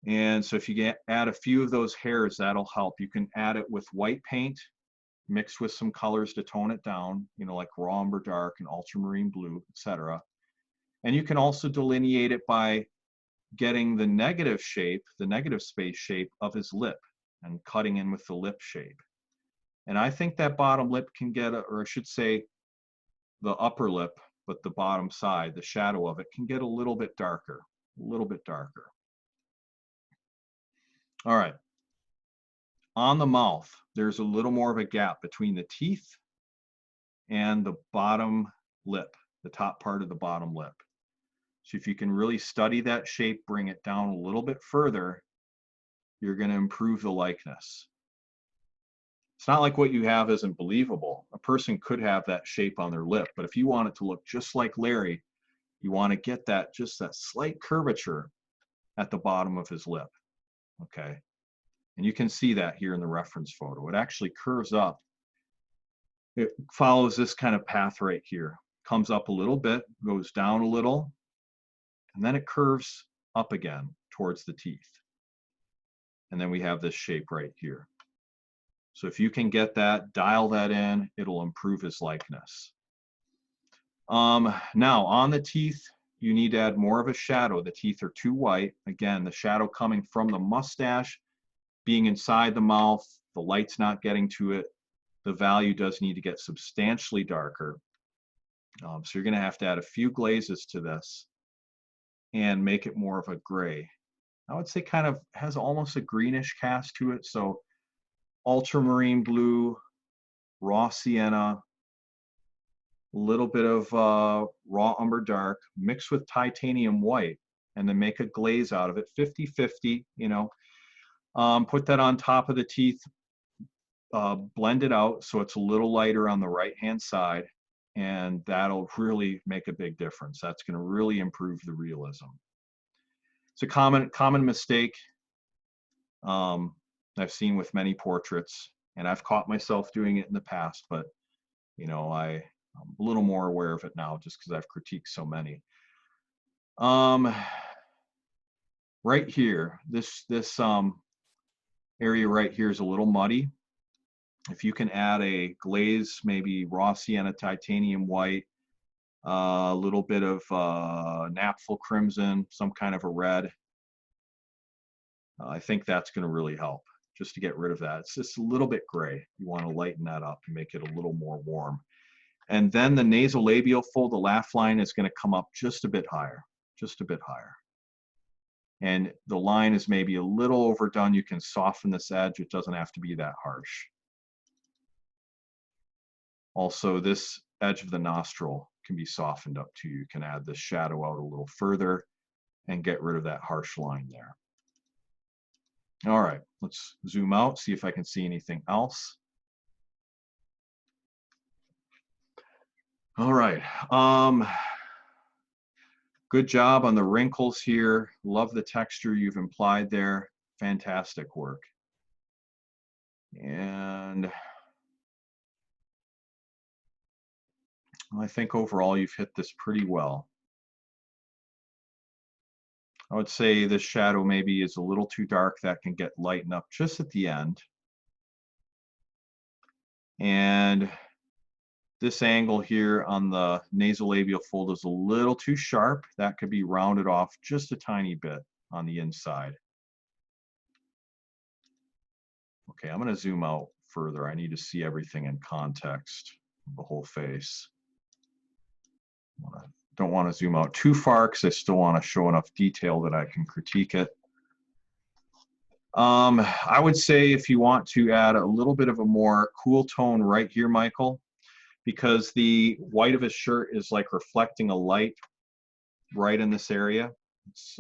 And so if you add a few of those hairs, that'll help. You can add it with white paint, mixed with some colors to tone it down, you know, like raw umber dark and ultramarine blue, etc. And you can also delineate it by getting the negative shape, the negative space shape of his lip and cutting in with the lip shape. And I think that bottom lip can get, or I should say the upper lip, but the bottom side, the shadow of it can get a little bit darker, a little bit darker. All right. On the mouth, there's a little more of a gap between the teeth and the bottom lip, the top part of the bottom lip. So if you can really study that shape, bring it down a little bit further, you're going to improve the likeness. It's not like what you have isn't believable. A person could have that shape on their lip, but if you want it to look just like Larry, you want to get that, just that slight curvature at the bottom of his lip, okay? And you can see that here in the reference photo. It actually curves up. It follows this kind of path right here. Comes up a little bit, goes down a little, and then it curves up again towards the teeth. And then we have this shape right here. So if you can get that, dial that in, it'll improve his likeness. Now on the teeth, you need to add more of a shadow. The teeth are too white. Again, the shadow coming from the mustache, being inside the mouth, the light's not getting to it. The value does need to get substantially darker. So you're going to have to add a few glazes to this and make it more of a gray. I would say kind of has almost a greenish cast to it. So ultramarine blue, raw sienna, a little bit of raw umber dark mixed with titanium white, and then make a glaze out of it, 50-50, you know. Put that on top of the teeth, blend it out so it's a little lighter on the right-hand side, and that'll really make a big difference. That's going to really improve the realism. It's a common mistake I've seen with many portraits, and I've caught myself doing it in the past, but you know, I'm a little more aware of it now just because I've critiqued so many. Right here, this area right here is a little muddy. If you can add a glaze, maybe raw sienna titanium white, a little bit of naphtha crimson, some kind of a red, I think that's going to really help just to get rid of that. It's just a little bit gray. You want to lighten that up and make it a little more warm. And then the nasolabial fold, the laugh line, is going to come up just a bit higher, just a bit higher. And the line is maybe a little overdone. You can soften this edge. It doesn't have to be that harsh. Also, this edge of the nostril can be softened up too. You can add the shadow out a little further and get rid of that harsh line there. All right, let's zoom out, see if I can see anything else. All right, good job on the wrinkles here. Love the texture you've implied there. Fantastic work. And I think overall you've hit this pretty well. I would say this shadow maybe is a little too dark. That can get lightened up just at the end. And this angle here on the nasolabial fold is a little too sharp. That could be rounded off just a tiny bit on the inside. Okay, I'm going to zoom out further. I need to see everything in context, the whole face. Don't want to zoom out too far because I still want to show enough detail that I can critique it. I would say if you want to add a little bit of a more cool tone right here, Michael, because the white of his shirt is like reflecting a light right in this area. It's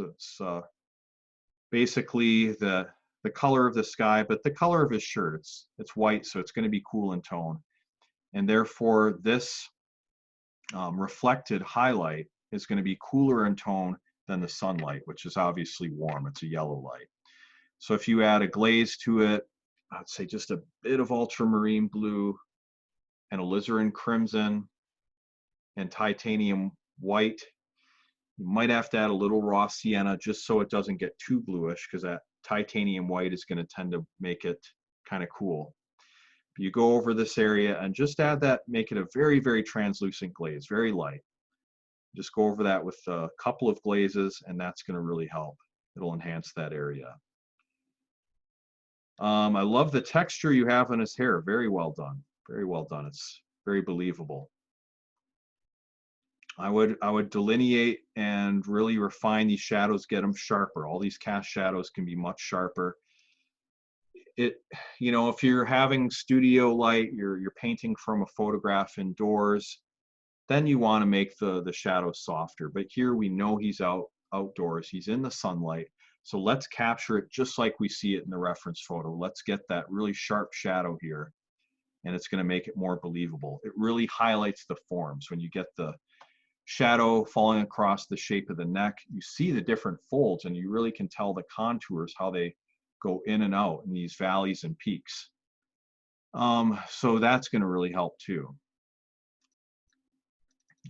basically the color of the sky, but the color of his shirt, it's white, so it's going to be cool in tone. And therefore, this reflected highlight is going to be cooler in tone than the sunlight, which is obviously warm. It's a yellow light. So if you add a glaze to it, I'd say just a bit of ultramarine blue and alizarin crimson and titanium white. You might have to add a little raw sienna just so it doesn't get too bluish, because that titanium white is going to tend to make it kind of cool. You go over this area and just add that, make it a very, very translucent glaze, very light. Just go over that with a couple of glazes, and that's going to really help. It'll enhance that area. I love the texture you have on his hair. Very well done. Very well done. It's very believable. I would delineate and really refine these shadows, get them sharper. All these cast shadows can be much sharper. You know, if you're having studio light, you're painting from a photograph indoors, then you want to make the shadows softer. But here we know he's outdoors, he's in the sunlight, so let's capture it just like we see it in the reference photo. Let's get that really sharp shadow here and it's going to make it more believable. It really highlights the forms. When you get the shadow falling across the shape of the neck, you see the different folds, and you really can tell the contours, how they go in and out in these valleys and peaks. So that's going to really help too.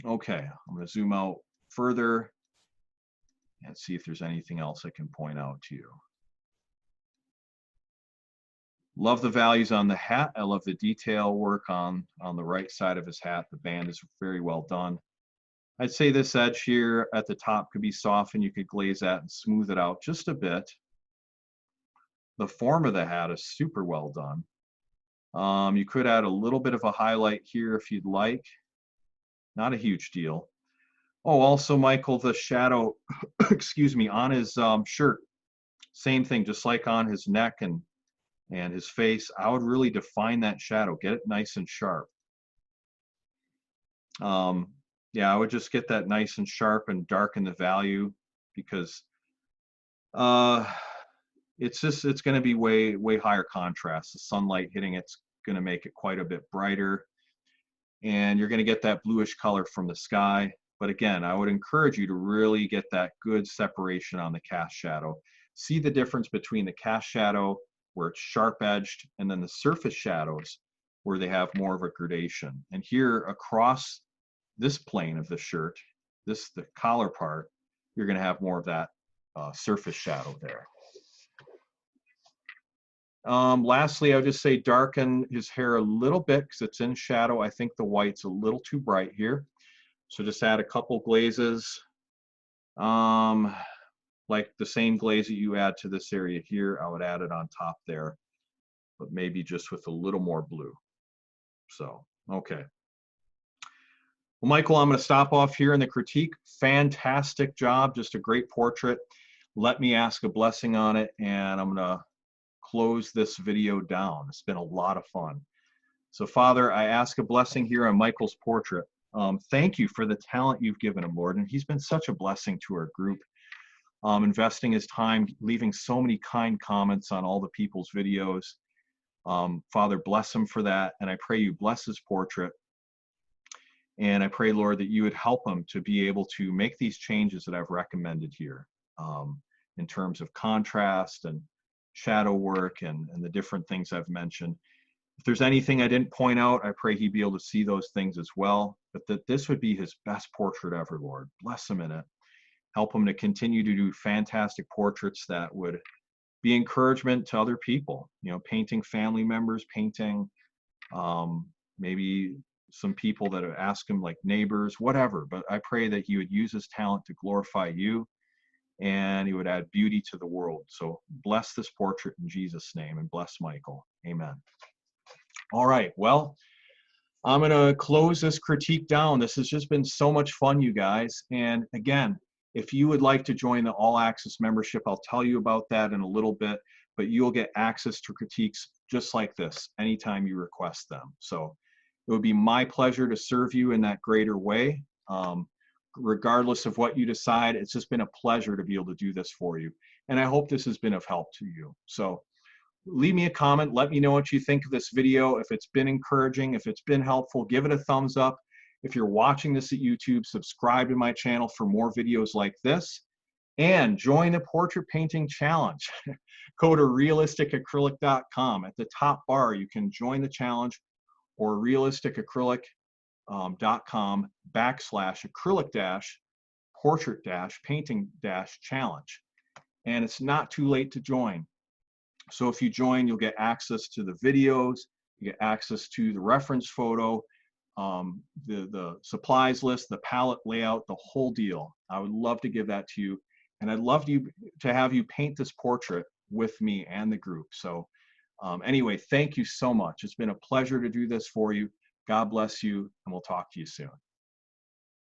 Okay, I'm going to zoom out further and see if there's anything else I can point out to you. Love the values on the hat. I love the detail work on the right side of his hat. The band is very well done. I'd say this edge here at the top could be softened. You could glaze that and smooth it out just a bit. The form of the hat is super well done. You could add a little bit of a highlight here if you'd like. Not a huge deal. Oh, also, Michael, the shadow, excuse me, on his shirt, same thing, just like on his neck and his face. I would really define that shadow, get it nice and sharp. Yeah, I would just get that nice and sharp and darken the value, because it's going to be way higher contrast. The sunlight hitting it's going to make it quite a bit brighter, and you're going to get that bluish color from the sky. But again, I would encourage you to really get that good separation on the cast shadow. See the difference between the cast shadow, where it's sharp edged, and then the surface shadows where they have more of a gradation. And here across this plane of the shirt, the collar part, you're going to have more of that surface shadow there. Lastly, I would just say darken his hair a little bit because it's in shadow. I think the white's a little too bright here. So just add a couple glazes, like the same glaze that you add to this area here. I would add it on top there, but maybe just with a little more blue. So, okay. Well, Michael, I'm going to stop off here in the critique. Fantastic job, just a great portrait. Let me ask a blessing on it, and I'm going to close this video down. It's been a lot of fun. So, Father, I ask a blessing here on Michael's portrait. Thank you for the talent you've given him, Lord, and he's been such a blessing to our group, investing his time, leaving so many kind comments on all the people's videos. Father, bless him for that, and I pray you bless his portrait. And I pray, Lord, that you would help him to be able to make these changes that I've recommended here, in terms of contrast and shadow work and the different things I've mentioned. If there's anything I didn't point out, I pray he'd be able to see those things as well, but that this would be his best portrait ever, Lord. Bless him in it. Help him to continue to do fantastic portraits that would be encouragement to other people, you know, painting family members, painting maybe some people that have asked him, like neighbors, whatever. But I pray that he would use his talent to glorify you, and he would add beauty to the world. So bless this portrait in Jesus' name, and bless Michael. Amen. All right, well, I'm going to close this critique down. This has just been so much fun, you guys. And again, if you would like to join the All-Access membership, I'll tell you about that in a little bit, but you'll get access to critiques just like this anytime you request them. So it would be my pleasure to serve you in that greater way. Regardless of what you decide, it's just been a pleasure to be able to do this for you. And I hope this has been of help to you. So leave me a comment. Let me know what you think of this video. If it's been encouraging, if it's been helpful, give it a thumbs up. If you're watching this at YouTube, subscribe to my channel for more videos like this. And join the Portrait Painting Challenge. Go to realisticacrylic.com. At the top bar, you can join the challenge, or realisticacrylic.com/acrylic-portrait-painting-challenge. And it's not too late to join. So if you join, you'll get access to the videos, you get access to the reference photo, the supplies list, the palette layout, the whole deal. I would love to give that to you. And I'd love to have you paint this portrait with me and the group. So anyway, thank you so much. It's been a pleasure to do this for you. God bless you, and we'll talk to you soon.